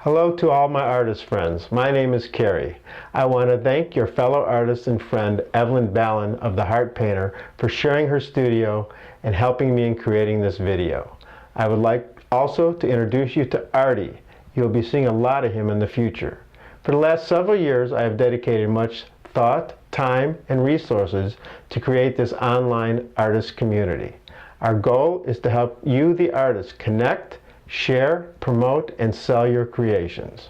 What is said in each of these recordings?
Hello to all my artist friends. My name is Kerry. I want to thank your fellow artist and friend Evelyn Ballin of The Heart Painter for sharing her studio and helping me in creating this video. I would like also to introduce you to Artie. You'll be seeing a lot of him in the future. For the last several years, I have dedicated much thought, time, and resources to create this online artist community. Our goal is to help you, the artist, connect, share, promote, and sell your creations.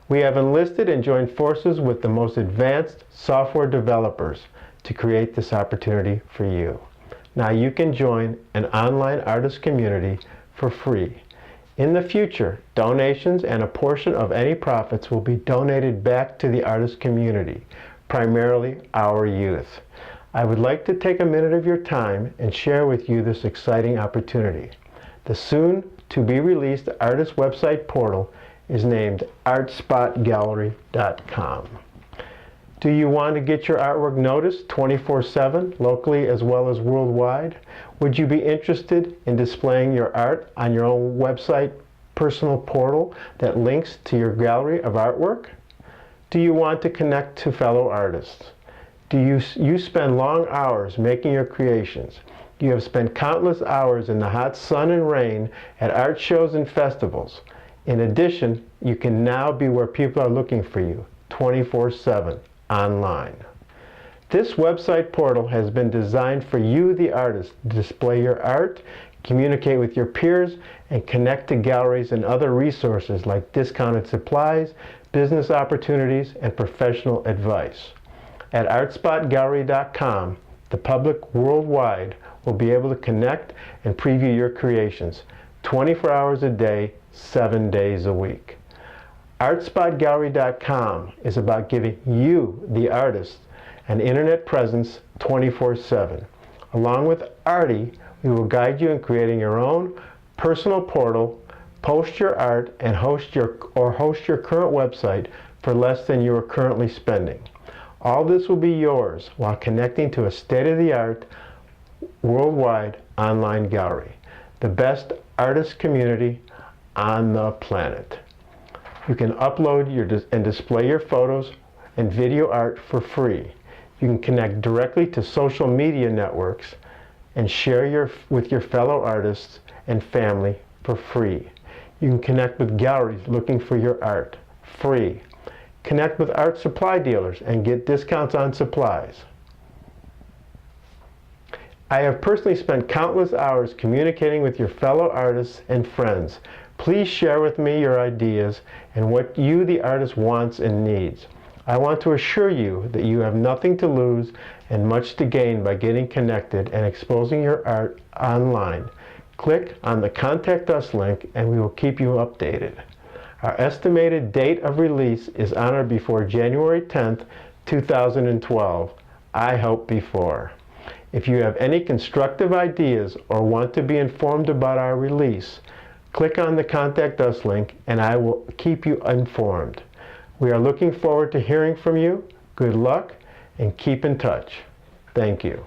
We have enlisted and joined forces with the most advanced software developers to create this opportunity for you. Now you can join an online artist community for free. In the future, donations and a portion of any profits will be donated back to the artist community, primarily our youth. I would like to take a minute of your time and share with you this exciting opportunity. The soon-to-be-released artist website portal is named artspotgallery.com. Do you want to get your artwork noticed 24/7, locally as well as worldwide? Would you be interested in displaying your art on your own website personal portal that links to your gallery of artwork? Do you want to connect to fellow artists? Do you spend long hours making your creations? You have spent countless hours in the hot sun and rain at art shows and festivals. In addition, you can now be where people are looking for you 24/7 online. This website portal has been designed for you, the artist, to display your art, communicate with your peers, and connect to galleries and other resources like discounted supplies, business opportunities, and professional advice. At artspotgallery.com, the public worldwide will be able to connect and preview your creations 24 hours a day, 7 days a week. Artspotgallery.com is about giving you, the artist, an internet presence 24/7. Along with Artie, we will guide you in creating your own personal portal, post your art, and host your current website for less than you are currently spending. All this will be yours while connecting to a state-of-the-art worldwide online gallery, the best artist community on the planet. You can upload and display your photos and video art for free. You can connect directly to social media networks and share with your fellow artists and family for free. You can connect with galleries looking for your art, free. Connect with art supply dealers and get discounts on supplies. I have personally spent countless hours communicating with your fellow artists and friends. Please share with me your ideas and what you, the artist, wants and needs. I want to assure you that you have nothing to lose and much to gain by getting connected and exposing your art online. Click on the Contact Us link and we will keep you updated. Our estimated date of release is on or before January 10th, 2012. I hope before. If you have any constructive ideas or want to be informed about our release, click on the Contact Us link and I will keep you informed. We are looking forward to hearing from you. Good luck and keep in touch. Thank you.